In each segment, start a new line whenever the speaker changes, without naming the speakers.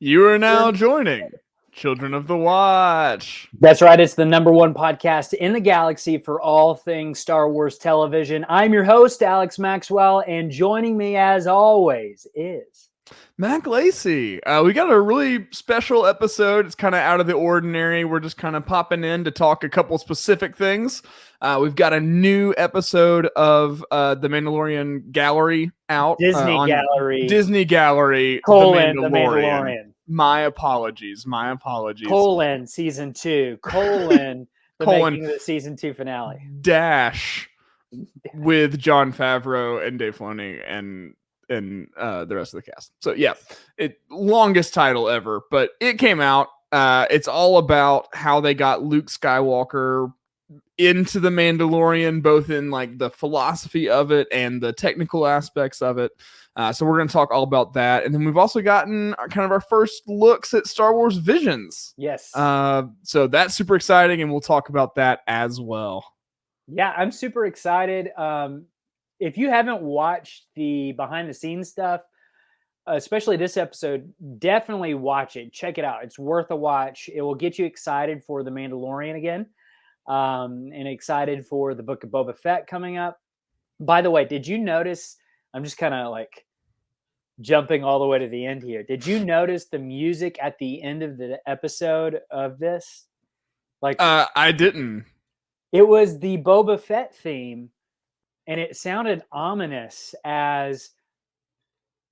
You are now joining Children of the Watch.
That's right. It's the #1 podcast in the galaxy for all things Star Wars television. I'm your host, Alex Maxwell, and joining me as always is
Mac Lacey. We got a really special episode. It's kind of out of the ordinary. We're just kind of popping in to talk a couple specific things. We've got a new episode of The Mandalorian Gallery out.
Disney
on
Gallery.
Disney Gallery.
The Mandalorian.
My apologies.
Season 2. The making of the Season 2 finale.
Dash with Jon Favreau and Dave Filoni and the rest of the cast. So yeah, longest title ever, but it came out. It's all about how they got Luke Skywalker into the Mandalorian, both in like the philosophy of it and the technical aspects of it. So we're going to talk all about that. And then we've also gotten kind of our first looks at Star Wars Visions.
Yes.
So that's super exciting, and we'll talk about that as well.
Yeah, I'm super excited. If you haven't watched the behind the scenes stuff, especially this episode, definitely watch it. Check it out. It's worth a watch. It will get you excited for The Mandalorian again, and excited for the Book of Boba Fett coming up. By the way, did you notice, I'm just kind of like jumping all the way to the end here. Did you notice the music at the end of the episode of this?
I didn't.
It was the Boba Fett theme. And it sounded ominous as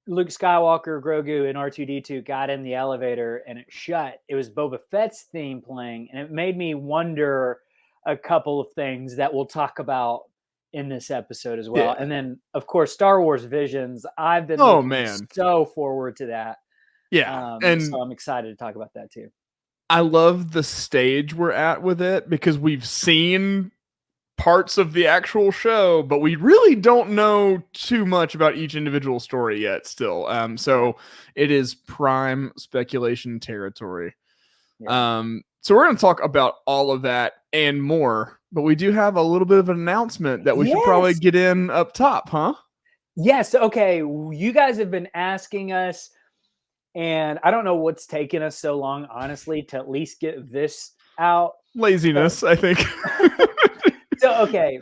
Luke Skywalker, Grogu, and R2-D2 got in the elevator and it shut. It was Boba Fett's theme playing, and it made me wonder a couple of things that we'll talk about in this episode as well. Yeah. And then, of course, Star Wars Visions. I've been so forward to that.
Yeah,
and so I'm excited to talk about that too.
I love the stage we're at with it because we've seen parts of the actual show, but we really don't know too much about each individual story yet still. So it is prime speculation territory. Yeah. So we're going to talk about all of that and more, but we do have a little bit of an announcement that we should probably get in up top, huh?
Yes. Okay. You guys have been asking us, and I don't know what's taken us so long, honestly, to at least get this out.
Laziness, I think.
So, okay,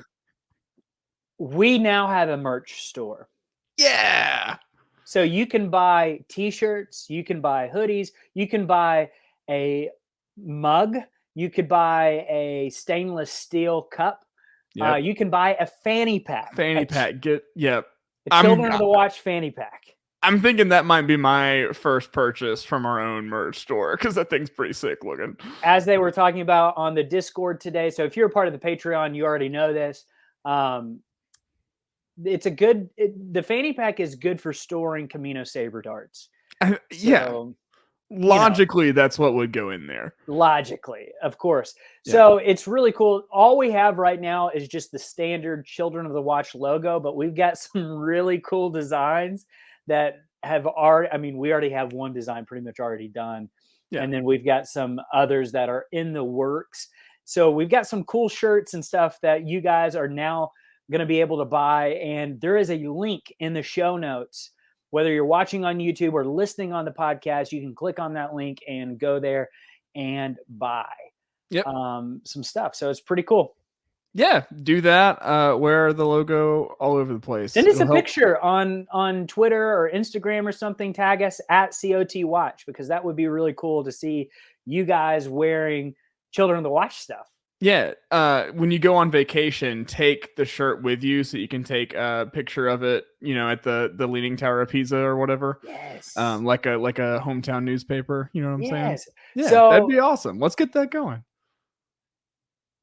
we now have a merch store.
Yeah.
So you can buy T-shirts, you can buy hoodies, you can buy a mug, you could buy a stainless steel cup, you can buy a fanny pack.
A
Children of the Watch fanny pack.
I'm thinking that might be my first purchase from our own merch store because that thing's pretty sick looking.
As they were talking about on the Discord today. So if you're a part of the Patreon, you already know this. The fanny pack is good for storing Camino Saber darts.
Logically, that's what would go in there.
Logically, of course. Yeah. So it's really cool. All we have right now is just the standard Children of the Watch logo, but we've got some really cool designs that have already, we already have one design pretty much already done. Yeah. And then we've got some others that are in the works. So we've got some cool shirts and stuff that you guys are now going to be able to buy. And there is a link in the show notes. Whether you're watching on YouTube or listening on the podcast, you can click on that link and go there and buy some stuff. So it's pretty cool.
Yeah, do that. Wear the logo all over the place.
Send us a picture on Twitter or Instagram or something. Tag us at COT Watch, because that would be really cool to see you guys wearing Children of the Watch stuff.
Yeah, when you go on vacation, take the shirt with you so you can take a picture of it, at the Leaning Tower of Pisa or whatever.
Yes.
Like a hometown newspaper. You know what I'm saying? Yeah,
so,
that'd be awesome. Let's get that going.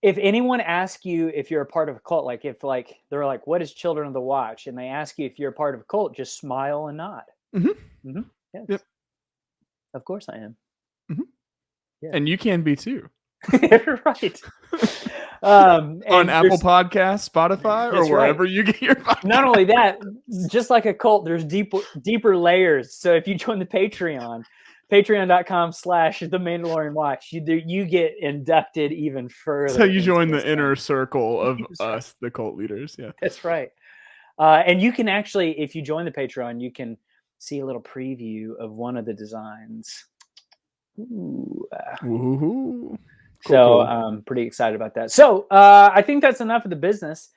If anyone asks you if you're a part of a cult, they're like, what is Children of the Watch? And they ask you if you're a part of a cult, just smile and nod.
Mm-hmm.
Mm-hmm. Yes.
Yep.
Of course I am.
Mm-hmm. Yeah. And you can be too.
Right.
On Apple Podcasts, Spotify, or wherever you get your podcast.
Not only that, just like a cult, there's deeper layers. So if you join the Patreon, patreon.com/The Mandalorian Watch, you get inducted even further.
So you join the inner circle of us, the cult leaders. Yeah,
that's right. And you can actually, if you join the Patreon, you can see a little preview of one of the designs. Ooh.
Woohoo.
So
Cool.
I'm pretty excited about that. So I think that's enough of the business,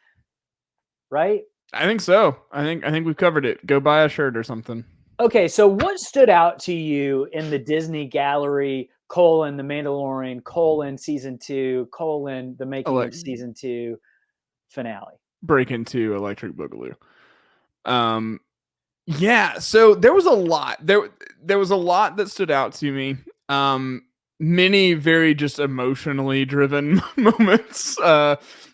right?
I think so. I think we've covered it. Go buy a shirt or something.
Okay, so what stood out to you in the Disney Gallery, colon, The Mandalorian, colon, season 2, colon, the making of season 2 finale?
Break into Electric Boogaloo. Yeah, so there was a lot. There was a lot that stood out to me. Many very just emotionally driven moments,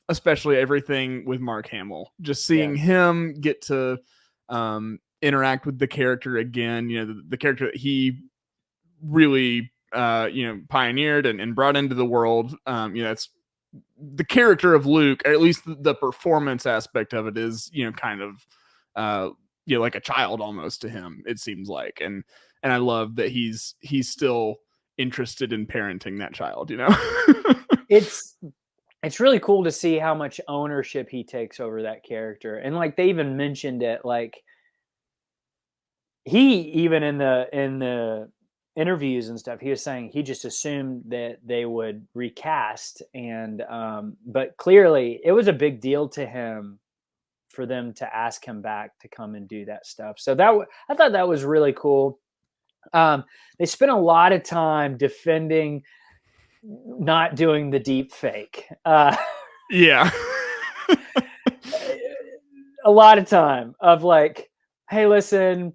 especially everything with Mark Hamill. Just seeing him get to interact with the character again, the character that he really pioneered and brought into the world. It's the character of Luke, or at least the performance aspect of it is, kind of like a child almost to him, it seems like. And I love that he's still interested in parenting that child,
It's really cool to see how much ownership he takes over that character. And like they even mentioned it, like he even in the interviews and stuff, he was saying he just assumed that they would recast. And but clearly it was a big deal to him for them to ask him back to come and do that stuff. So I thought that was really cool. They spent a lot of time defending not doing the deep fake.
Yeah.
A lot of time of like, hey, listen,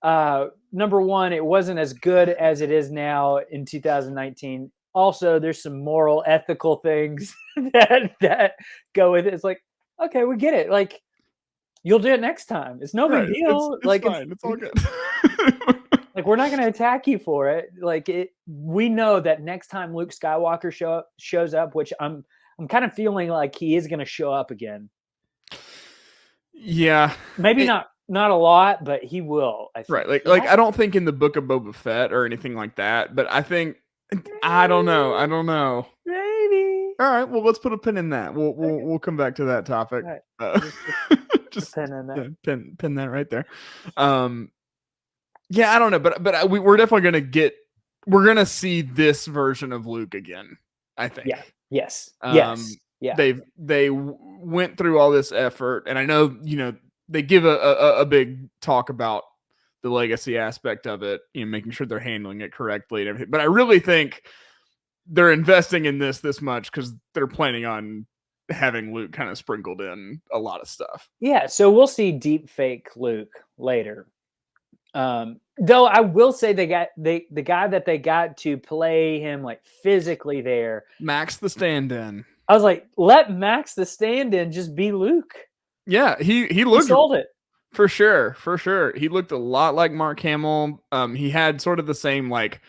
number one, it wasn't as good as it is now in 2019. Also, there's some moral, ethical things that go with it. It's like, okay, we get it. Like, you'll do it next time. It's no big deal.
It's fine. It's all good.
Like, we're not going to attack you for it. Like, we know that next time Luke Skywalker shows up, which I'm kind of feeling like he is going to show up again.
Yeah.
Maybe not a lot, but he will, I think.
Right. Like I don't think in the book of Boba Fett or anything like that, but I think I don't know.
Maybe.
All right. Well, let's put a pin in that. We'll come back to that topic.
Right.
Just
pin in that.
Pin that right there. Yeah, I don't know, but we're definitely we're gonna see this version of Luke again, I think.
Yeah. Yes. Yes. Yeah.
They went through all this effort, and I know they give a big talk about the legacy aspect of it, making sure they're handling it correctly and everything. But I really think they're investing in this much because they're planning on having Luke kind of sprinkled in a lot of stuff.
Yeah, so we'll see deep fake Luke later. Though I will say the guy that they got to play him like physically there,
Max the stand-in.
I was like, let Max the stand-in just be Luke.
Yeah, he looked,
he sold it
for sure. He looked a lot like Mark Hamill. He had sort of the same like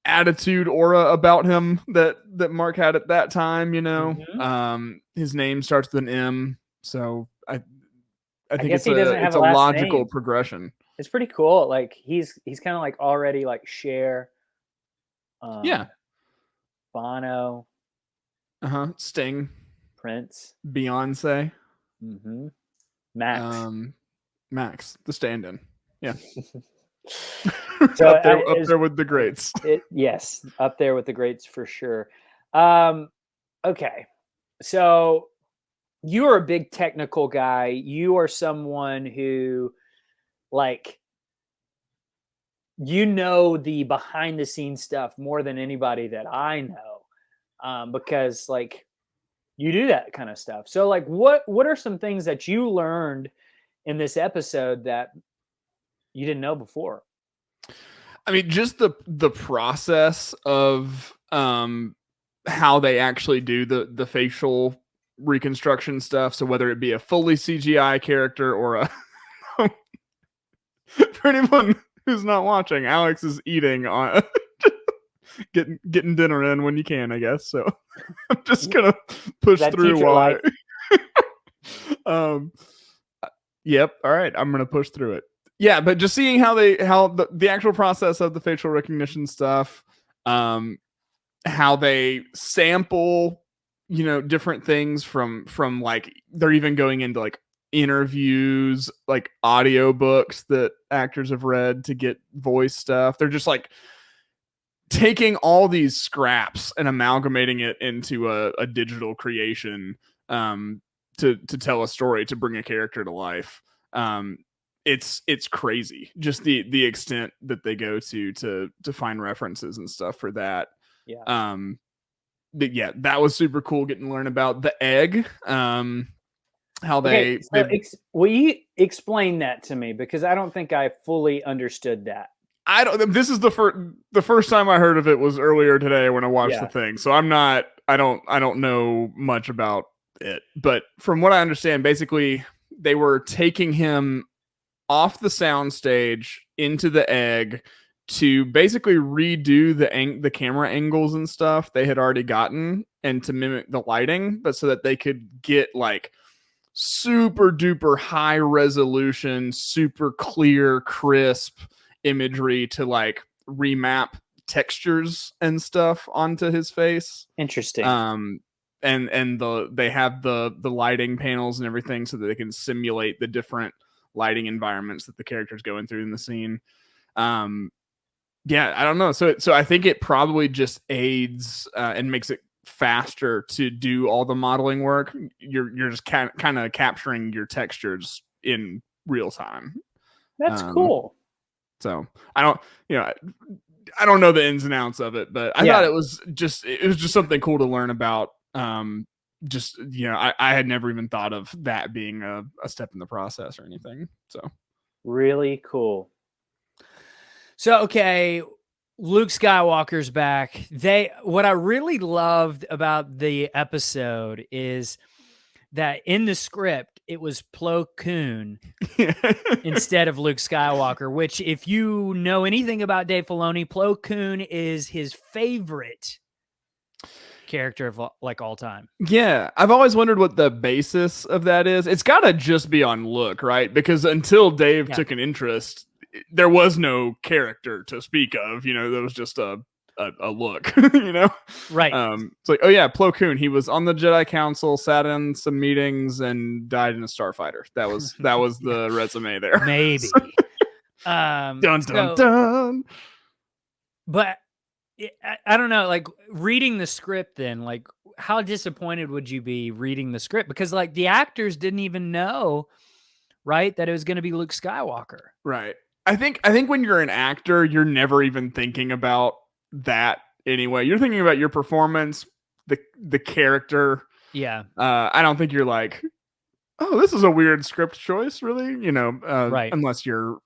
attitude aura about him that Mark had at that time.
Mm-hmm.
His name starts with an M, so I think
it's a
logical
name.
Progression.
It's pretty cool. Like he's kind of like already like Cher.
Yeah.
Bono.
Sting.
Prince.
Beyonce.
Mm-hmm. Max.
Max, the stand-in. Yeah.
So
up there with the greats.
Yes, up there with the greats for sure. Okay. So you're a big technical guy. You are someone who like the behind the scenes stuff more than anybody that I know. Because like you do that kind of stuff. So like what are some things that you learned in this episode that you didn't know before?
I mean, just the process of how they actually do the facial reconstruction stuff. So whether it be a fully CGI character or a for anyone who's not watching, Alex is eating on getting dinner in when you can, I guess. So I'm just gonna push through while yep. All right, I'm gonna push through it. Yeah, but just seeing how the actual process of the facial recognition stuff, how they sample, different things from like they're even going into like interviews, like audio books that actors have read to get voice stuff. They're just like taking all these scraps and amalgamating it into a digital creation to tell a story, to bring a character to life. It's crazy, just the extent that they go to find references and stuff for that.
Yeah.
But yeah, that was super cool getting to learn about the egg. How
Okay,
they
so will you explain that to me, because I don't think I fully understood that.
I don't. This is the first time I heard of it was earlier today when I watched the
Yeah.
thing. So I'm not. I don't know much about it. But from what I understand, basically they were taking him off the soundstage into the egg to basically redo the camera angles and stuff they had already gotten, and to mimic the lighting, but so that they could get like super duper high resolution, super clear, crisp imagery to like remap textures and stuff onto his face.
Interesting.
And they have the lighting panels and everything so that they can simulate the different lighting environments that the character's going through in the scene. Yeah, I don't know. So I think it probably just aids and makes it faster to do all the modeling work. You're just kind of capturing your textures in real time.
That's cool.
So I don't know the ins and outs of it, but I thought it was just something cool to learn about. Just I had never even thought of that being a step in the process or anything. So
really cool. So okay, Luke Skywalker's back. What I really loved about the episode is that in the script it was Plo Koon instead of Luke Skywalker, which, if you know anything about Dave Filoni, Plo Koon is his favorite character of like all time.
Yeah, I've always wondered what the basis of that is. It's got to just be on look, right? Because until Dave took an interest, there was no character to speak of. There was just a look,
Right.
It's like, oh yeah, Plo Koon, he was on the Jedi Council, sat in some meetings, and died in a starfighter. That was the resume there.
Maybe.
Dun dun dun.
But I don't know, like, reading the script then, like, how disappointed would you be reading the script? Because like the actors didn't even know, right, that it was going to be Luke Skywalker.
Right. I think when you're an actor, you're never even thinking about that anyway. You're thinking about your performance, the character.
Yeah.
I don't think you're like, oh, this is a weird script choice, really.
Right.
Unless you're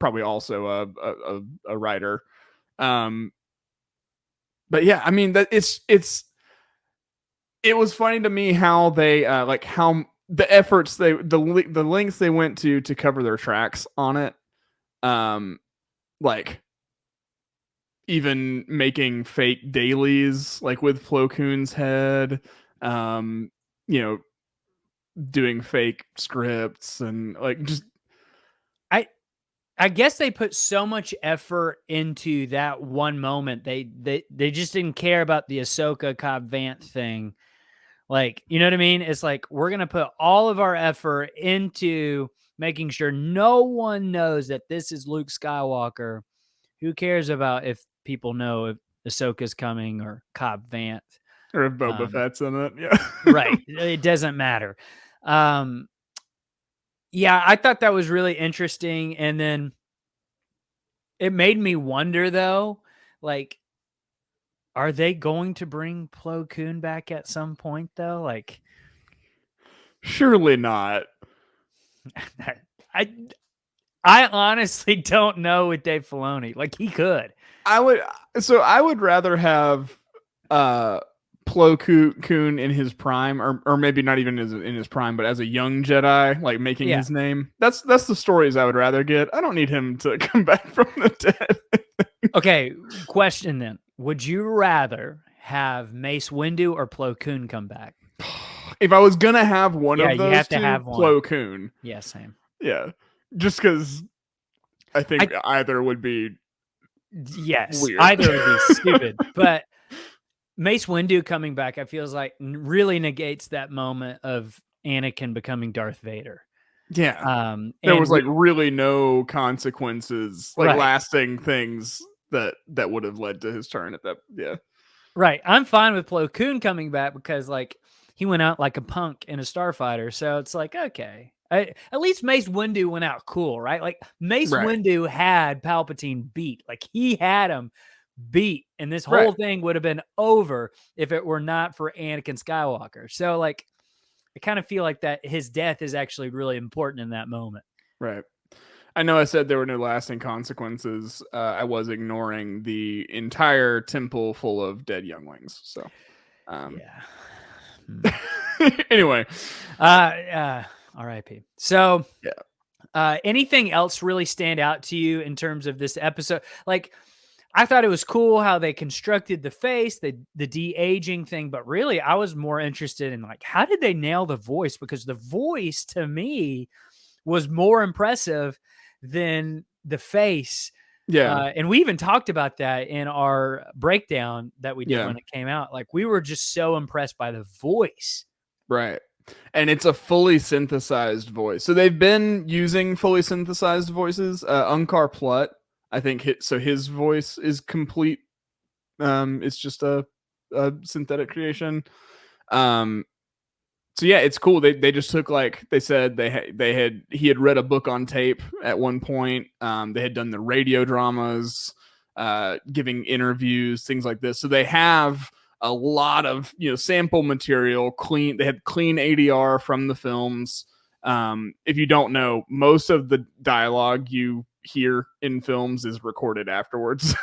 probably also a writer. But yeah, I mean that it was funny to me how they how the efforts the lengths they went to cover their tracks on it. Like even making fake dailies like with Plo Koon's head, doing fake scripts and like just
I guess they put so much effort into that one moment. They just didn't care about the Ahsoka Cobb Vanth thing. Like, you know what I mean? It's like, we're going to put all of our effort into making sure no one knows that this is Luke Skywalker. Who cares about if people know if Ahsoka's coming or Cobb Vanth?
Or if Boba Fett's in it. Yeah.
Right. It doesn't matter. Yeah, I thought that was really interesting. And then it made me wonder, though, like, are they going to bring Plo Koon back at some point, though? Like,
surely not.
I honestly don't know with Dave Filoni. Like, he could.
I would rather have Plo Koon in his prime, or maybe not even in his prime, but as a young Jedi, like making his name. That's the stories I would rather get. I don't need him to come back from the dead.
Okay, question then. Would you rather have Mace Windu or Plo Koon come back?
If I was gonna have one of those,
you have to have one.
Plo Koon.
Yeah, same.
Yeah, just because I think either would be weird.
Either would be stupid. But Mace Windu coming back, I feels like really negates that moment of Anakin becoming Darth Vader.
Yeah. There was like really no consequences, like lasting things that would have led to his turn at that. Yeah.
Right. I'm fine with Plo Koon coming back because like he went out like a punk in a starfighter. So it's like, okay. At least Mace Windu went out cool, right? Like Mace
Right.
Windu had Palpatine beat. Like he had him beat. And this whole
Right.
thing would have been over if it were not for Anakin Skywalker. So like I kind of feel like that his death is actually really important in that moment.
Right. I know I said there were no lasting consequences. I was ignoring the entire temple full of dead younglings. So,
Yeah.
anyway,
R.I.P. So,
yeah.
Anything else really stand out to you in terms of this episode? Like, I thought it was cool how they constructed the face, the de-aging thing, but really I was more interested in like, how did they nail the voice? Because the voice to me was more impressive than the face.
Yeah.
And we even talked about that in our breakdown that we did
Yeah.
when it came out. Like we were just so impressed by the voice.
Right. And it's a fully synthesized voice. So they've been using fully synthesized voices. Unkar Plutt, I think his voice is complete. It's just a synthetic creation. So yeah, it's cool. They just took, like they said, he had read a book on tape at one point. They had done the radio dramas, giving interviews, things like this. So they have a lot of sample material. They had clean ADR from the films. If you don't know, most of the dialogue you hear in films is recorded afterwards.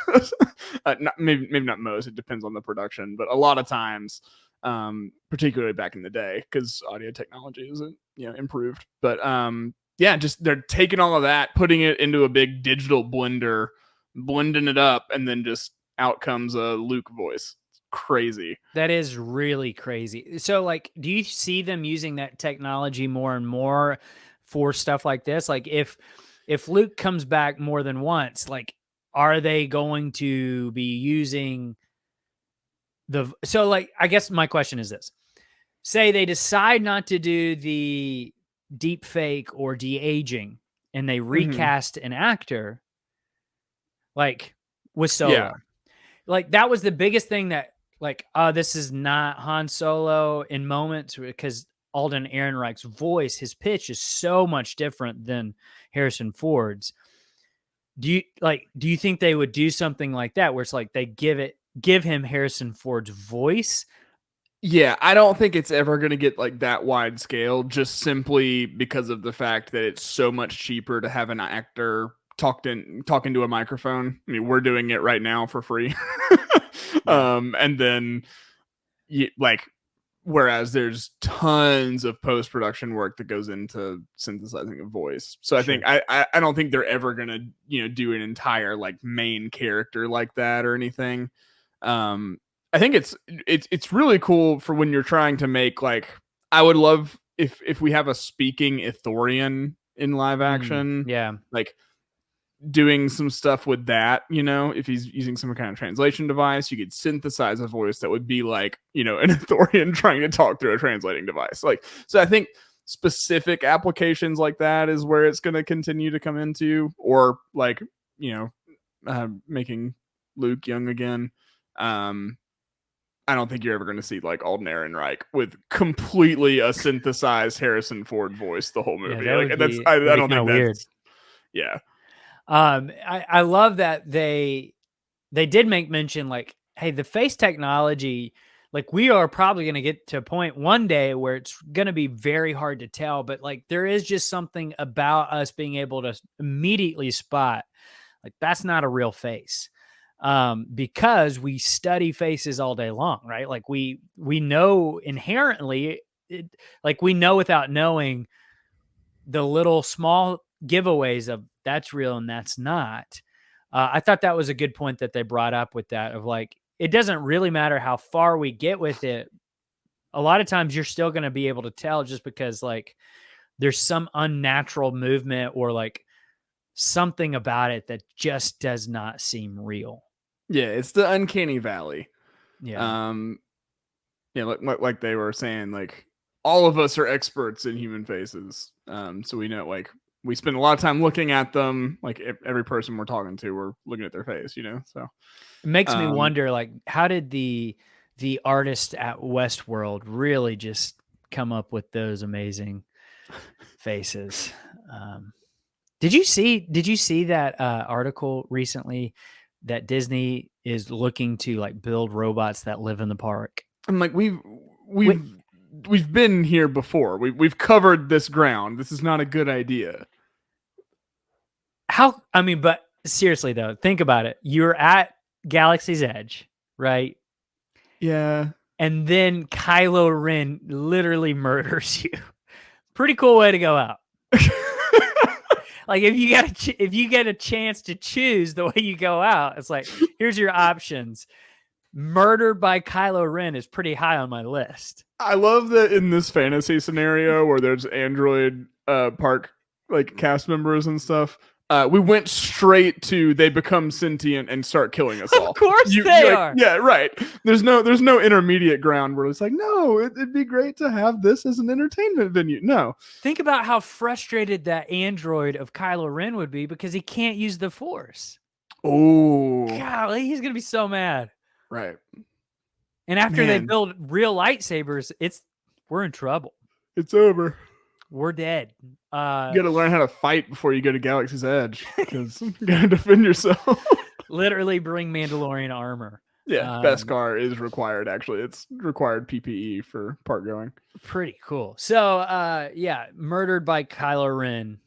Maybe not most. It depends on the production, but a lot of times. Particularly back in the day, because audio technology isn't improved. But yeah, just they're taking all of that, putting it into a big digital blender, blending it up, and then just out comes a Luke voice. It's crazy.
That is really crazy. So, like, do you see them using that technology more and more for stuff like this? Like, if Luke comes back more than once, like, are they going to be using so like I guess my question is this. Say they decide not to do the deep fake or de-aging and they recast an actor like with Solo.
Yeah.
Like that was the biggest thing that like this is not Han Solo in moments because Alden Ehrenreich's voice, his pitch is so much different than Harrison Ford's. Do you think they would do something like that where it's like they give him Harrison Ford's voice?
Yeah, I don't think it's ever going to get like that wide scale, just simply because of the fact that it's so much cheaper to have an actor talking to a microphone. I mean, we're doing it right now for free. And then whereas there's tons of post-production work that goes into synthesizing a voice. So I think I don't think they're ever going to, do an entire like main character like that or anything. I think it's really cool for when you're trying to make like, I would love if we have a speaking Ithorian in live action, like doing some stuff with that, if he's using some kind of translation device, you could synthesize a voice that would be like, an Ithorian trying to talk through a translating device. Like, so I think specific applications like that is where it's going to continue to come into, or like, making Luke young again. I don't think you're ever going to see like Alden Ehrenreich with completely a synthesized Harrison Ford voice the whole movie.
Yeah,
I don't think
weird.
that's yeah.
I love that they did make mention like, hey, the face technology, like we are probably going to get to a point one day where it's going to be very hard to tell, but like there is just something about us being able to immediately spot like that's not a real face. Because we study faces all day long, right? Like we know inherently, like we know without knowing the little small giveaways of that's real and that's not. I thought that was a good point that they brought up with that of like, it doesn't really matter how far we get with it. A lot of times you're still going to be able to tell just because like there's some unnatural movement or like something about it that just does not seem real.
Yeah, it's the uncanny valley.
Yeah.
Like they were saying, like all of us are experts in human faces. So we know like we spend a lot of time looking at them. Like every person we're talking to, we're looking at their face, so
it makes me wonder, like, how did the artist at Westworld really just come up with those amazing faces? Did you see that article recently that Disney is looking to like build robots that live in the park?
I'm like, we've been here before. We've covered this ground. This is not a good idea.
But seriously though, think about it. You're at Galaxy's Edge, right?
Yeah.
And then Kylo Ren literally murders you. Pretty cool way to go out. Like if you get a chance to choose the way you go out, it's like, here's your options. Murdered by Kylo Ren is pretty high on my list.
I love that in this fantasy scenario where there's android park like cast members and stuff. We went straight to they become sentient and start killing us all.
Of course they are.
Yeah, right. There's no intermediate ground where it's like, no, it'd be great to have this as an entertainment venue. No.
Think about how frustrated that android of Kylo Ren would be because he can't use the Force.
Oh.
Golly, he's gonna be so mad.
Right.
And after they build real lightsabers, we're in trouble.
It's over.
We're dead. You
got to learn how to fight before you go to Galaxy's Edge because you got to defend yourself.
Literally bring Mandalorian armor.
Yeah, Beskar is required, actually. It's required PPE for park going.
Pretty cool. So, Murdered by Kylo Ren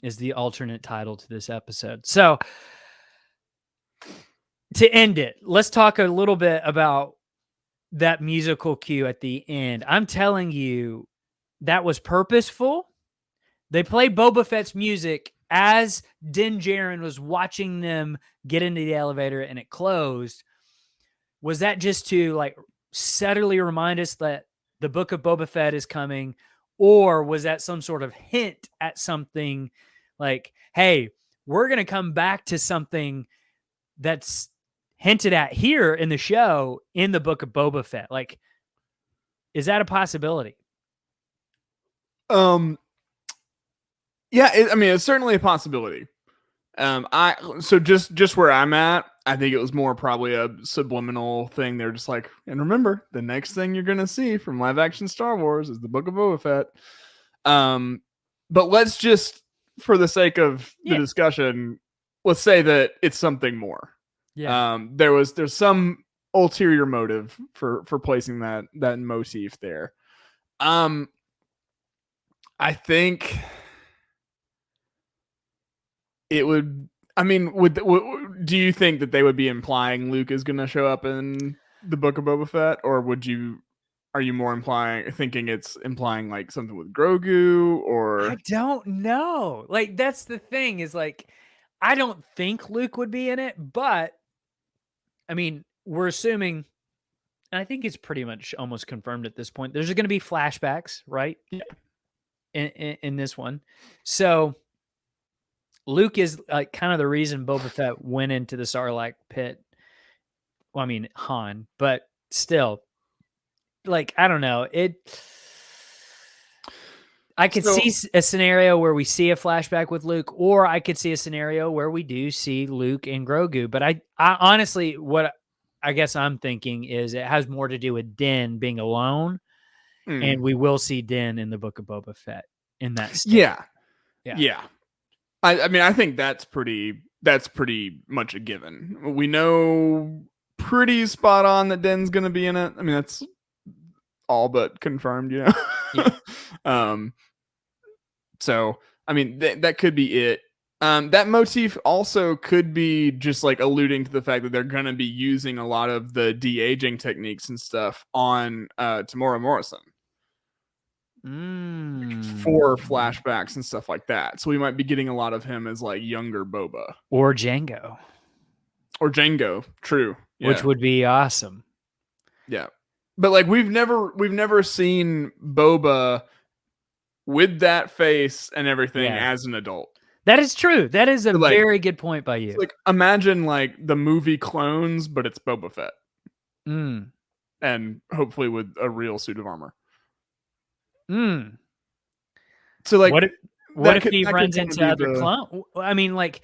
is the alternate title to this episode. So, to end it, let's talk a little bit about that musical cue at the end. I'm telling you, that was purposeful. They played Boba Fett's music as Din Djarin was watching them get into the elevator and it closed. Was that just to like subtly remind us that the book of Boba Fett is coming? Or was that some sort of hint at something like, hey, we're going to come back to something that's hinted at here in the show in the book of Boba Fett? Like, is that a possibility?
Yeah, it's certainly a possibility. Just where I'm at, I think it was more probably a subliminal thing. They're just like, and remember, the next thing you're gonna see from live action Star Wars is the Book of Boba Fett. But let's just, for the sake of the discussion, let's say that it's something more.
Yeah.
There's some ulterior motive for placing that motif there. I think it would. I mean, do you think that they would be implying Luke is going to show up in the Book of Boba Fett, or are you more thinking it's implying like something with Grogu, or
I don't know. Like, that's the thing is like, I don't think Luke would be in it, but I mean, we're assuming, and I think it's pretty much almost confirmed at this point. There's going to be flashbacks, right?
Yeah.
In this one. So Luke is like kind of the reason Boba Fett went into the Sarlacc pit. Well, I mean, Han, but still, like, I don't know. I could see a scenario where we see a flashback with Luke, or I could see a scenario where we do see Luke and Grogu. But I honestly, what I guess I'm thinking is it has more to do with Din being alone. And we will see Din in the Book of Boba Fett in that state. Yeah.
I mean, I think that's pretty much a given. We know pretty spot on that Din's going to be in it. I mean, that's all but confirmed, you know?
Yeah.
So, I mean, that could be it. That motif also could be just like alluding to the fact that they're going to be using a lot of the de-aging techniques and stuff on Tamora Morrison. For flashbacks and stuff like that. So we might be getting a lot of him as like younger Boba.
Or Jango.
True. Yeah.
Which would be awesome.
Yeah. But like we've never seen Boba with that face and everything as an adult.
That is true. That is a very good point by you.
Like imagine like the movie Clones, but it's Boba Fett. And hopefully with a real suit of armor. So like
What if he runs into other clone? I mean, like,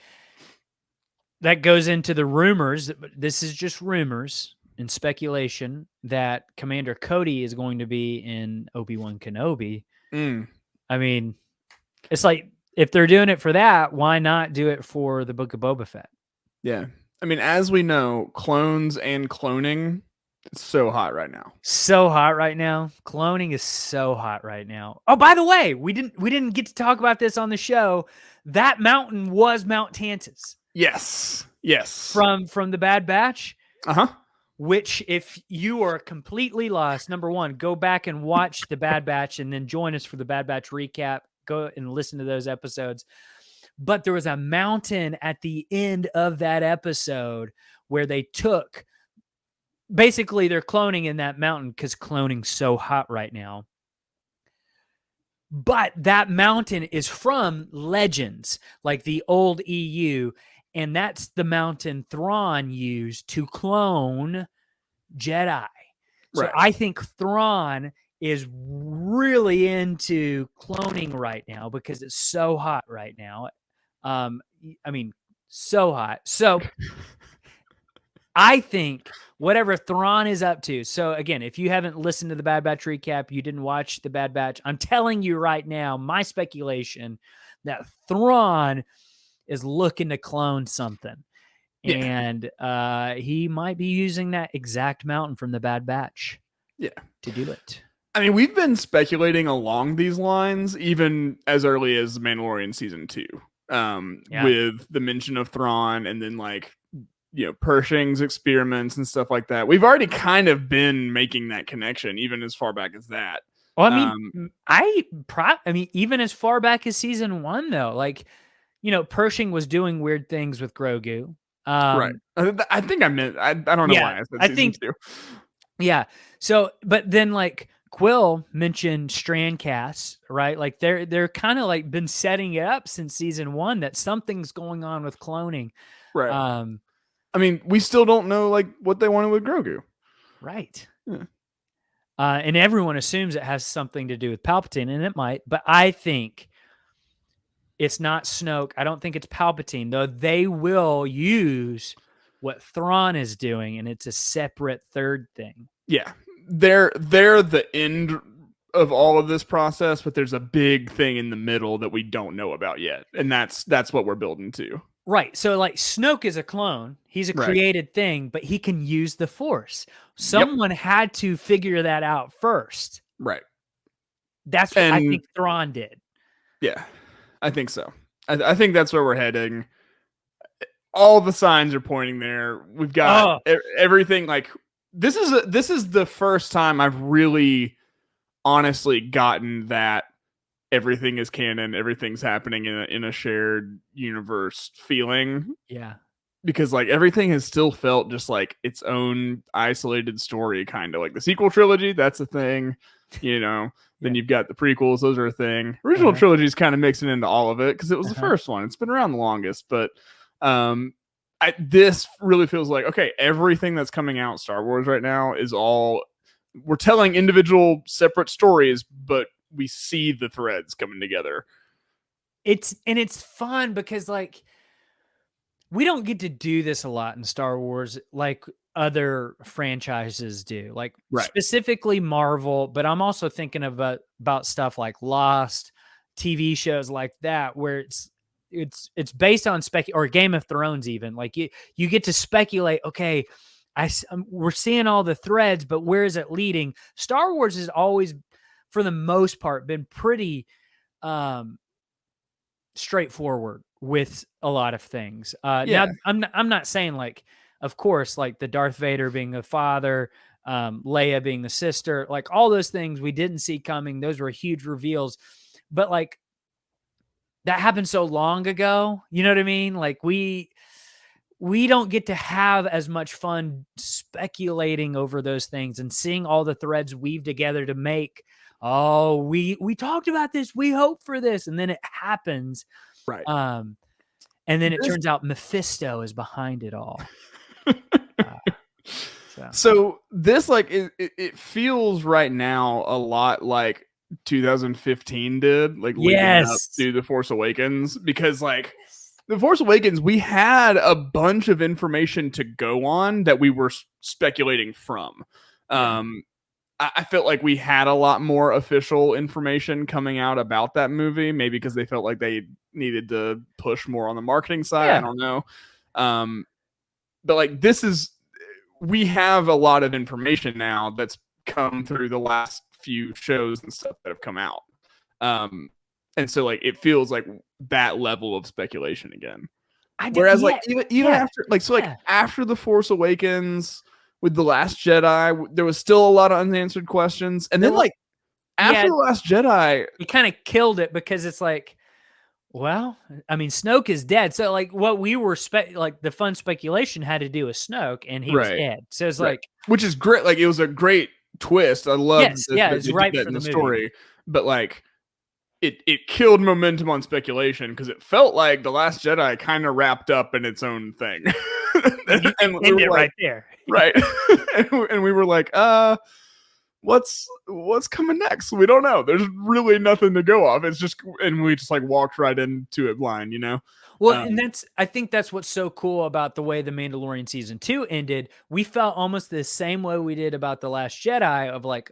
that goes into the rumors. This is just rumors and speculation that Commander Cody is going to be in Obi-Wan Kenobi. I mean, it's like, if they're doing it for that, why not do it for the Book of Boba Fett?
Yeah. I mean, as we know, clones and cloning, it's so hot right now.
So hot right now. Cloning is so hot right now. Oh, by the way, we didn't get to talk about this on the show. That mountain was Mount Tantus.
Yes.
From the Bad Batch.
Uh-huh.
Which, if you are completely lost, number one, go back and watch the Bad Batch and then join us for the Bad Batch recap. Go and listen to those episodes. But there was a mountain at the end of that episode where they took, basically they're cloning in that mountain because cloning's so hot right now. But that mountain is from Legends, like the old EU, and that's the mountain Thrawn used to clone Jedi. So
Right.
I think Thrawn is really into cloning right now because it's so hot right now. I mean, so hot. So I think whatever Thrawn is up to. So again, if you haven't listened to the Bad Batch recap, you didn't watch the Bad Batch, I'm telling you right now, my speculation that Thrawn is looking to clone something. Yeah. And he might be using that exact mountain from the Bad Batch.
Yeah.
To do it.
I mean, we've been speculating along these lines even as early as Mandalorian season 2. With the mention of Thrawn and then, like, you know, Pershing's experiments and stuff like that. We've already kind of been making that connection even as far back as that.
Well, I mean, I mean, even as far back as season 1, though, like, you know, Pershing was doing weird things with Grogu.
Right. I think I meant, I don't know why I said season 2.
Yeah. So, but then, like, Quill mentioned Strandcast, right? Like, they're kind of like been setting it up since season 1 that something's going on with cloning.
Right. I mean, we still don't know, like, what they wanted with Grogu.
Right. Yeah. And everyone assumes it has something to do with Palpatine, and it might, but I think it's not Snoke. I don't think it's Palpatine, though they will use what Thrawn is doing, and it's a separate third thing.
Yeah. They're the end of all of this process, but there's a big thing in the middle that we don't know about yet. And that's what we're building to.
Right. So, like, Snoke is a clone. He's a created thing, but he can use the Force. Someone had to figure that out first.
Right.
That's what I think Thrawn did.
Yeah, I think so. I think that's where we're heading. All the signs are pointing there. We've got everything. Like, this is the first time I've really honestly gotten that everything is canon, everything's happening in a shared universe feeling.
Yeah.
Because, like, everything has still felt just like its own isolated story, kind of like the sequel trilogy. That's a thing, you know. Then you've got the prequels; those are a thing. Original trilogy is kind of mixing into all of it because it was the first one. It's been around the longest, but this really feels like, okay, everything that's coming out Star Wars right now is all, we're telling individual separate stories, but we see the threads coming together.
It's fun because, like, we don't get to do this a lot in Star Wars like other franchises do, like specifically Marvel, but I'm also thinking about stuff like Lost, TV shows like that, where it's based on or Game of Thrones, even. Like, you get to speculate, okay, we're seeing all the threads, but where is it leading? Star Wars has always, for the most part, been pretty straightforward with a lot of things. Now, I'm not saying, like, of course, like the Darth Vader being the father, Leia being the sister, like all those things we didn't see coming. Those were huge reveals, but, like, that happened so long ago. You know what I mean? Like, we don't get to have as much fun speculating over those things and seeing all the threads weave together to make, we talked about this, we hope for this, and then it happens.
Right.
And then it turns out Mephisto is behind it all.
So this, like, it feels right now a lot like 2015 did, like leading up
Yes.
to The Force Awakens, because like The Force Awakens, we had a bunch of information to go on that we were speculating from.
Yeah.
I felt like we had a lot more official information coming out about that movie, maybe because they felt like they needed to push more on the marketing side. I
Yeah.
don't know. But like we have a lot of information now that's come through the last few shows and stuff that have come out. And so like it feels like that level of speculation again. Whereas like even after after The Force Awakens with The Last Jedi, there was still a lot of unanswered questions. And then like after The Last Jedi,
he kind of killed it because it's like, well, I mean, Snoke is dead. So like what we were like the fun speculation had to do with Snoke, and he was dead. So it's like,
which is great. Like it was a great twist. I love
it's right for the
story. But like it killed momentum on speculation because it felt like The Last Jedi kind of wrapped up in its own thing.
and we were like, right there.
Right. and we were like, what's coming next? We don't know. There's really nothing to go off. It's just, and we just like walked right into it blind, you know?
Well, and I think that's what's so cool about the way The Mandalorian season 2 ended. We felt almost the same way we did about The Last Jedi of like,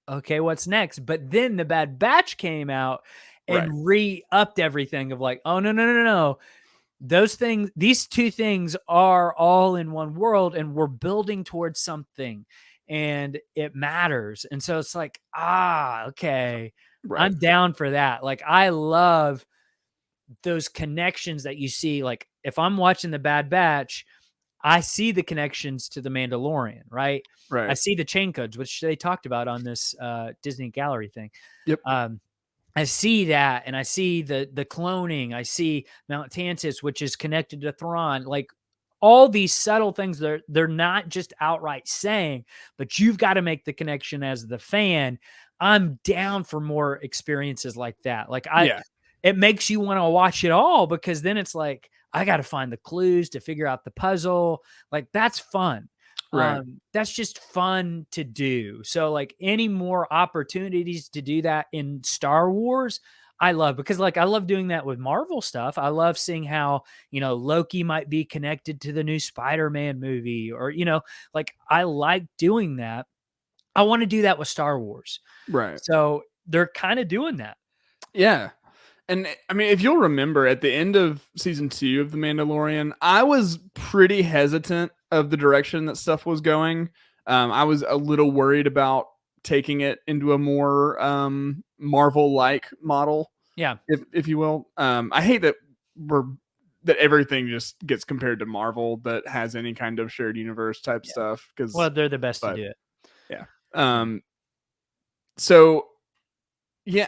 okay, what's next? But then The Bad Batch came out and re-upped everything of like, oh, no. These two things are all in one world, and we're building towards something, and it matters. And so it's like, okay, I'm down for that. Like, I love those connections that you see. Like, if I'm watching The Bad Batch, I see the connections to The Mandalorian, right? I see the chain codes, which they talked about on this Disney Gallery thing.
Yep.
I see that, and I see the cloning. I see Mount Tantus, which is connected to Thrawn. Like all these subtle things, they're not just outright saying, but you've got to make the connection as the fan. I'm down for more experiences like that. Like it makes you want to watch it all, because then it's like, I got to find the clues to figure out the puzzle. Like that's fun. That's just fun to do. So like any more opportunities to do that in Star Wars, I love, because like I love doing that with Marvel stuff. I love seeing how, Loki might be connected to the new Spider-Man movie, or, like I like doing that. I want to do that with Star Wars.
Right.
So they're kind of doing that.
Yeah. And I mean, if you'll remember at the end of season 2 of The Mandalorian, I was pretty hesitant of the direction that stuff was going. I was a little worried about taking it into a more Marvel-like model.
Yeah.
If you will. I hate that that everything just gets compared to Marvel that has any kind of shared universe type stuff.
Well, they're the best to do it.
Yeah. So yeah,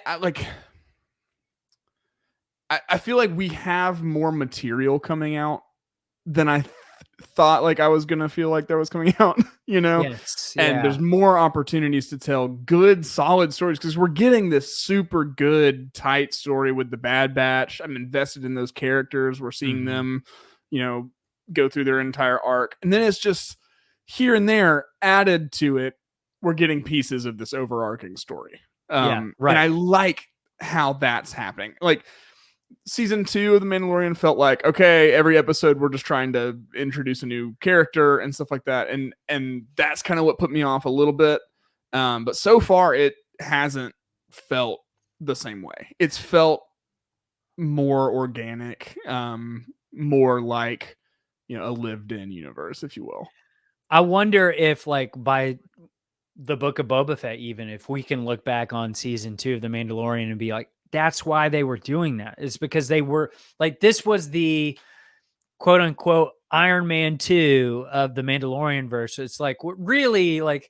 I feel like we have more material coming out than I thought like I was going to feel like there was coming out,
Yes,
and there's more opportunities to tell good, solid stories, because we're getting this super good, tight story with the Bad Batch. I'm invested in those characters. We're seeing them, go through their entire arc. And then it's just here and there added to it. We're getting pieces of this overarching story. And I like how that's happening. Like, season 2 of The Mandalorian felt like, okay, every episode we're just trying to introduce a new character and stuff like that, and that's kind of what put me off a little bit. But so far it hasn't felt the same way. It's felt more organic, more like a lived-in universe, if you will.
I wonder if like by the Book of Boba Fett, even if we can look back on season 2 of The Mandalorian and be like, that's why they were doing that. It's because they were like, this was the quote unquote Iron Man 2 of the Mandalorian verse. It's like, really, like,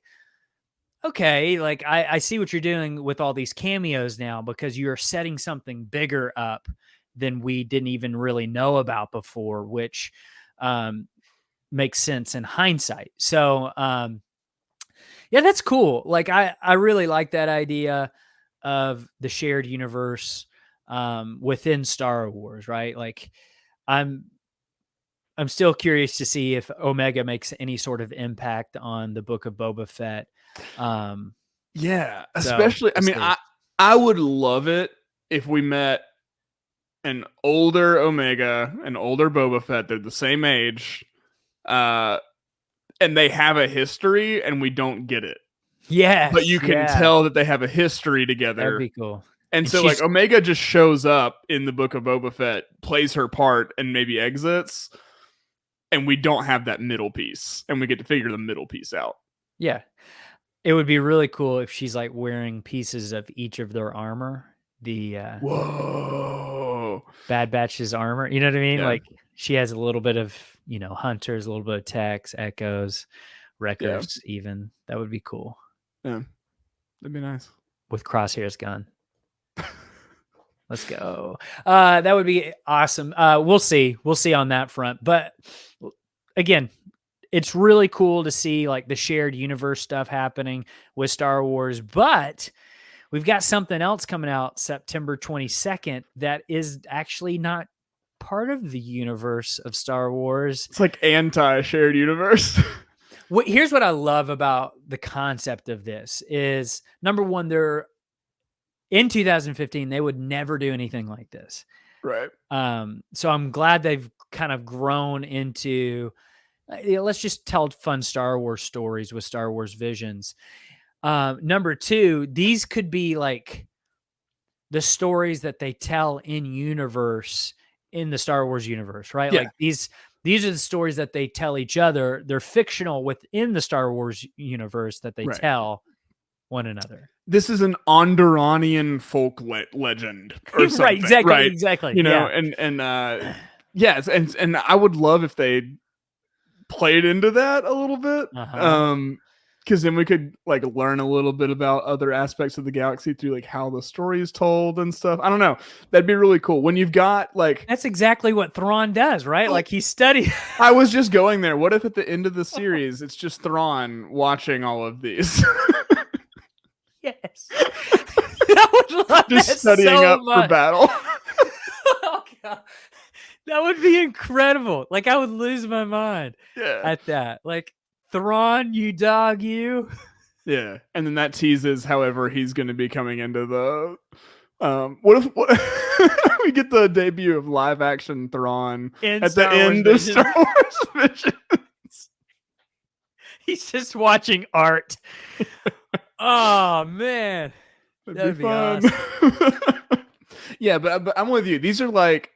okay, like I see what you're doing with all these cameos now, because you're setting something bigger up than we didn't even really know about before, which makes sense in hindsight. So yeah, that's cool. Like I really like that idea of the shared universe within Star Wars, right? Like I'm still curious to see if Omega makes any sort of impact on the Book of Boba Fett.
Yeah,
So,
especially. I
we'll
mean,
see.
I would love it if we met an older Omega, an older Boba Fett. They're the same age, and they have a history, and we don't get it. But you
Yes,
can
yeah,
tell that they have a history
that'd
together.
be cool.
And
And
so, like,
she's
Omega just shows up in the book of Boba Fett, plays her part, and maybe exits. And we don't have that middle piece. And we get to figure the middle piece out.
yeah. It would be really cool if she's like wearing pieces of each of their armor. The
Whoa.
Bad Batch's armor. You know what I mean?
Yeah.
Like she has a little bit of, hunters, a little bit of techs, echoes, wreckers, even. That would be cool.
Yeah. That'd be nice.
With Crosshair's gun. Let's go. That would be awesome. We'll see. We'll see on that front. But again, it's really cool to see like the shared universe stuff happening with Star Wars. But we've got something else coming out September 22nd that is actually not part of the universe of Star Wars.
It's like anti-shared universe.
Here's what I love about the concept of this is, number one, in 2015, they would never do anything like this.
Right.
So I'm glad they've kind of grown into, let's just tell fun Star Wars stories with Star Wars visions. Number two, these could be like the stories that they tell in universe in the Star Wars universe, right?
Yeah.
Like these are the stories that they tell each other. They're fictional within the Star Wars universe that they tell one another.
This is an Onderonian folk legend or something.
Right, exactly,
right?
exactly.
You know, and yes, and I would love if they played into that a little bit. Because then we could like learn a little bit about other aspects of the galaxy through like how the story is told and stuff. I don't know. That'd be really cool. When you've got like,
that's exactly what Thrawn does, right? Like he studied.
I was just going there. What if at the end of the series, it's just Thrawn watching all of these?
Yes. I would love
just
that
studying
so
up
much.
for battle.
Oh, God. That would be incredible. Like I would lose my mind at that. Like, Thrawn, you dog, you.
Yeah, and then that teases however he's going to be coming into the. What if we get the debut of live action Thrawn at the end of Star Wars Visions?
He's just watching art. Oh man, that'd be fun. Awesome.
Yeah, but I'm with you. These are like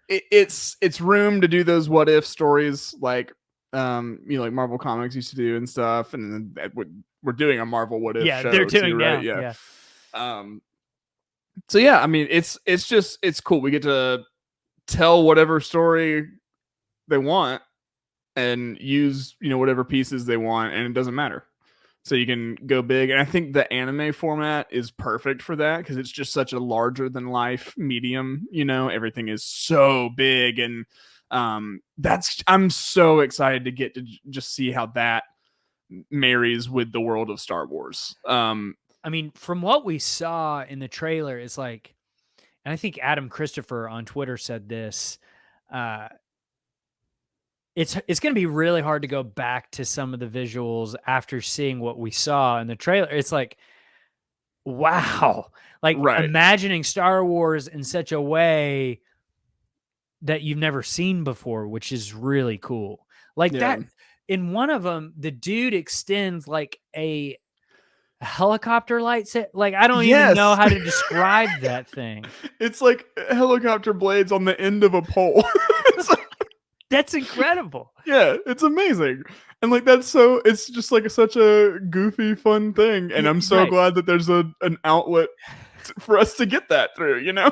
it's room to do those what if stories like like Marvel Comics used to do and stuff, and then we're doing a Marvel what if show
they're doing
too, right?
now.
Yeah. So yeah, I mean it's cool. We get to tell whatever story they want and use whatever pieces they want, and it doesn't matter. So you can go big, and I think the anime format is perfect for that because it's just such a larger than life medium. Everything is so big, and I'm so excited to get to just see how that marries with the world of Star Wars.
I mean, from what we saw in the trailer, it's like, and I think Adam Christopher on Twitter said this. It's going to be really hard to go back to some of the visuals after seeing what we saw in the trailer. It's like, wow, like imagining Star Wars in such a way that you've never seen before, which is really cool. Like that in one of them, the dude extends like a helicopter light set. Like, I don't even know how to describe that thing.
It's like helicopter blades on the end of a pole.
That's incredible.
Yeah, it's amazing. And like it's just like such a goofy, fun thing. And I'm so glad that there's an outlet for us to get that through,
Yeah.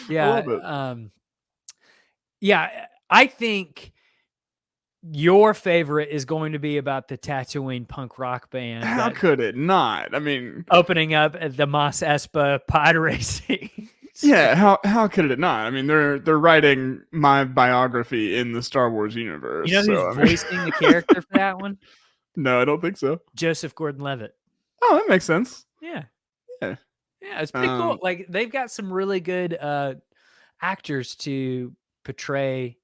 I love it.
Yeah, I think your favorite is going to be about the Tatooine punk rock band.
How could it not? I mean,
opening up at the Mos Espa pod racing.
Yeah, how could it not? I mean, they're writing my biography in the Star Wars universe.
You know who's voicing the character for that one?
No, I don't think so.
Joseph Gordon-Levitt.
Oh, that makes sense.
Yeah,
yeah,
it's pretty cool. Like they've got some really good actors to portray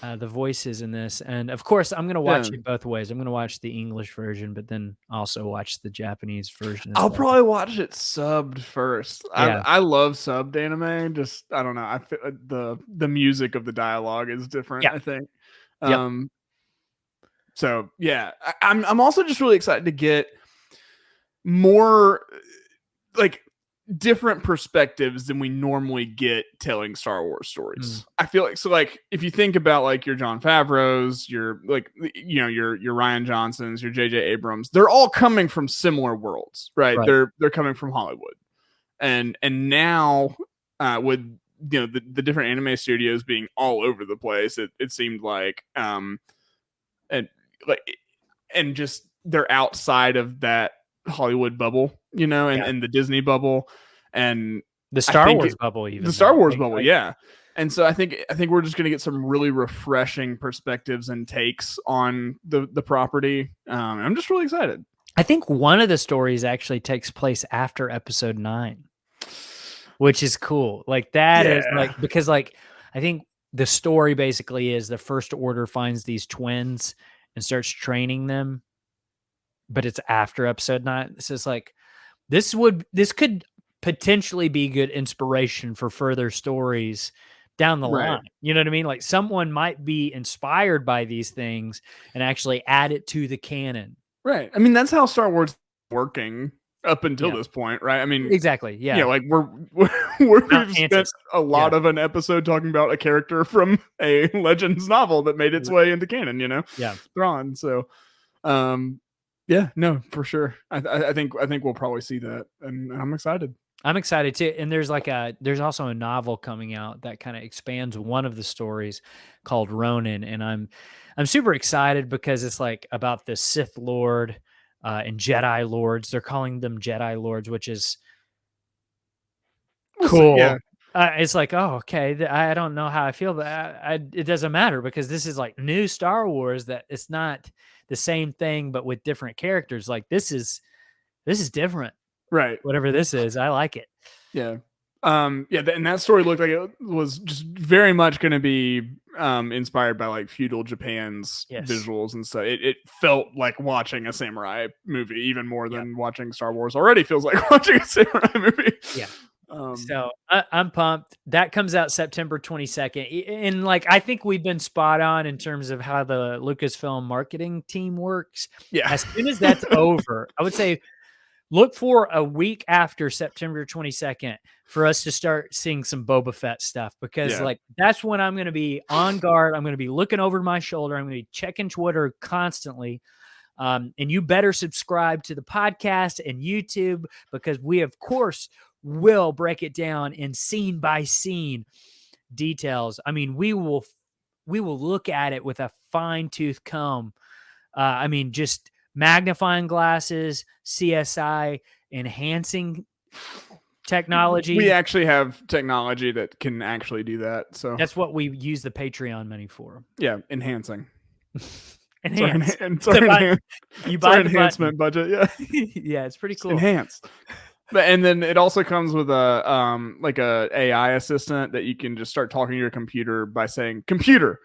the voices in this. And of course, I'm going to watch it both ways. I'm going to watch the English version, but then also watch the Japanese version.
I'll probably watch it subbed first.
Yeah.
I love subbed anime. Just I don't know. I feel the music of the dialogue is different.
Yeah.
I think.
Yep.
So yeah, I'm also just really excited to get more like different perspectives than we normally get telling Star Wars stories. I feel like so like if you think about like your Jon Favreau's, your like your Rian Johnsons, your J.J. Abrams, they're all coming from similar worlds, right? They're coming from Hollywood, and now with the different anime studios being all over the place, it seemed like and just they're outside of that Hollywood bubble, and the Disney bubble, and
the Star Wars bubble, even
the Star Wars bubble, yeah. And so I think we're just gonna get some really refreshing perspectives and takes on the property. I'm just really excited.
I think one of the stories actually takes place after Episode 9, which is cool. Like that is like because like I think the story basically is the First Order finds these twins and starts training them, but it's after Episode 9. So it's like this could potentially be good inspiration for further stories down the line. You know what I mean? Like someone might be inspired by these things and actually add it to the canon.
Right. I mean, that's how Star Wars is working up until this point, right? I mean,
exactly. Yeah.
Like we've spent a lot of an episode talking about a character from a Legends novel that made its way into canon,
Yeah.
Thrawn. So, yeah, no, for sure. I think we'll probably see that, and I'm excited.
I'm excited too. And there's also a novel coming out that kind of expands one of the stories called Ronin, and I'm super excited because it's like about the Sith Lord and Jedi Lords. They're calling them Jedi Lords, which is cool. Yeah. It's like, oh, okay. I don't know how I feel, but it doesn't matter because this is like new Star Wars. That it's not the same thing, but with different characters. Like this is different.
Right.
Whatever this is, I like it.
Yeah. And that story looked like it was just very much going to be inspired by like feudal Japan's visuals and stuff. It felt like watching a samurai movie even more than watching Star Wars already feels like watching a samurai movie.
Yeah. So I'm pumped. That comes out September 22nd. And like, I think we've been spot on in terms of how the Lucasfilm marketing team works.
Yeah.
As soon as that's over, I would say, look for a week after September 22nd for us to start seeing some Boba Fett stuff because like that's when I'm going to be on guard. I'm going to be looking over my shoulder. I'm going to be checking Twitter constantly. And you better subscribe to the podcast and YouTube because we, of course, will break it down in scene by scene details. I mean, we will look at it with a fine tooth comb. I mean, just magnifying glasses, CSI, enhancing technology.
We actually have technology that can actually do that. So
that's what we use the Patreon money for.
Yeah, enhancing.
Enhance.
You buy enhancement budget. Yeah.
Yeah, it's pretty cool.
Enhance. And then it also comes with a like a AI assistant that you can just start talking to your computer by saying computer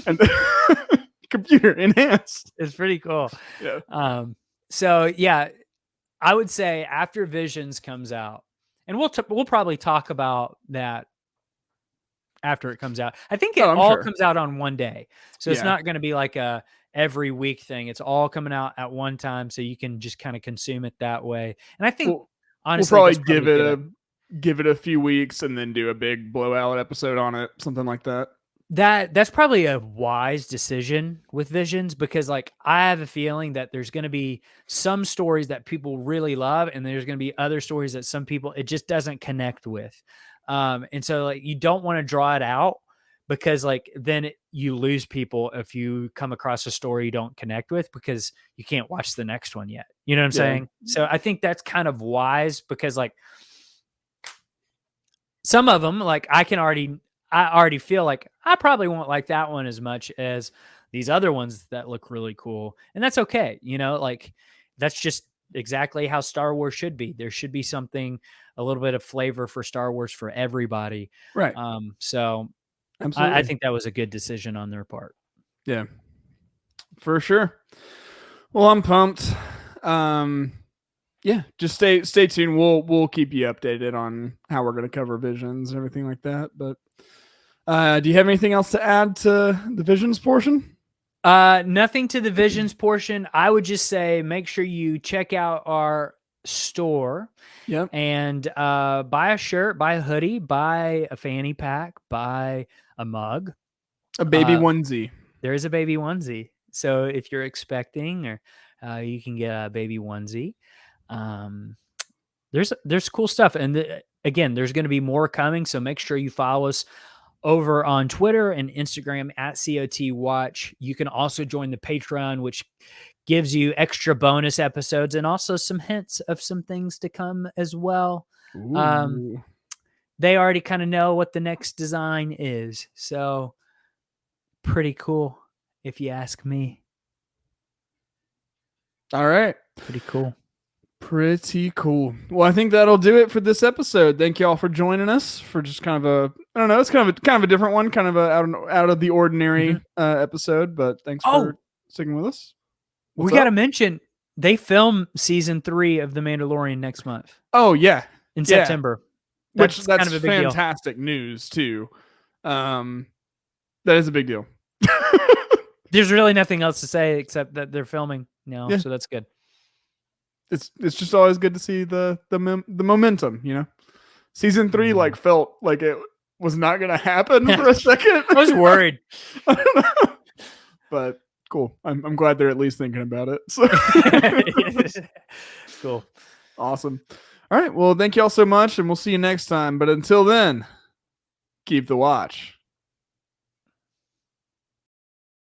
and computer enhanced.
It's pretty cool.
Yeah.
So yeah, I would say after Visions comes out, and we'll probably talk about that after it comes out. I think it all comes out on one day, so it's not going to be like a every week thing. It's all coming out at one time, so you can just kind of consume it that way. And I think honestly,
we'll probably give it a few weeks and then do a big blowout episode on it, something like that.
That's probably a wise decision with Visions because like I have a feeling that there's going to be some stories that people really love and there's going to be other stories that some people it just doesn't connect with. And so like you don't want to draw it out because like then you lose people if you come across a story you don't connect with because you can't watch the next one yet. You know what I'm saying? So I think that's kind of wise because like some of them like I already feel like I probably won't like that one as much as these other ones that look really cool. And that's okay. You know, like that's just exactly how Star Wars should be. There should be something, a little bit of flavor for Star Wars for everybody.
Right.
So
Absolutely.
I think that was a good decision on their part.
Yeah, for sure. Well, I'm pumped. Yeah, just stay tuned. We'll keep you updated on how we're going to cover Visions and everything like that. But do you have anything else to add to the Visions portion?
Nothing to the Visions portion. I would just say make sure you check out our store.
Yep.
And buy a shirt, buy a hoodie, buy a fanny pack, buy a mug,
a baby onesie.
There is a baby onesie. So if you're expecting, or you can get a baby onesie. There's cool stuff, and again, there's going to be more coming. So make sure you follow us over on Twitter and Instagram at COT Watch. You can also join the Patreon, which gives you extra bonus episodes and also some hints of some things to come as well. They already kind of know what the next design is. So pretty cool, if you ask me.
All right.
Pretty cool.
Pretty cool. Well, I think that'll do it for this episode. Thank you all for joining us for just kind of a, I don't know, it's kind of a different one, kind of a out of the ordinary episode, but thanks for sticking with us.
We got to mention they film season 3 of The Mandalorian next month.
Oh yeah,
in September.
That's kind of a big fantastic news too. That is a big deal.
There's really nothing else to say except that they're filming now, so that's good.
It's just always good to see the momentum. You know, season 3 like felt like it was not going to happen for a second.
I was worried.
I don't know. But cool. I'm glad they're at least thinking about it. So.
Cool.
Awesome. All right. Well, thank you all so much, and we'll see you next time. But until then, keep the watch.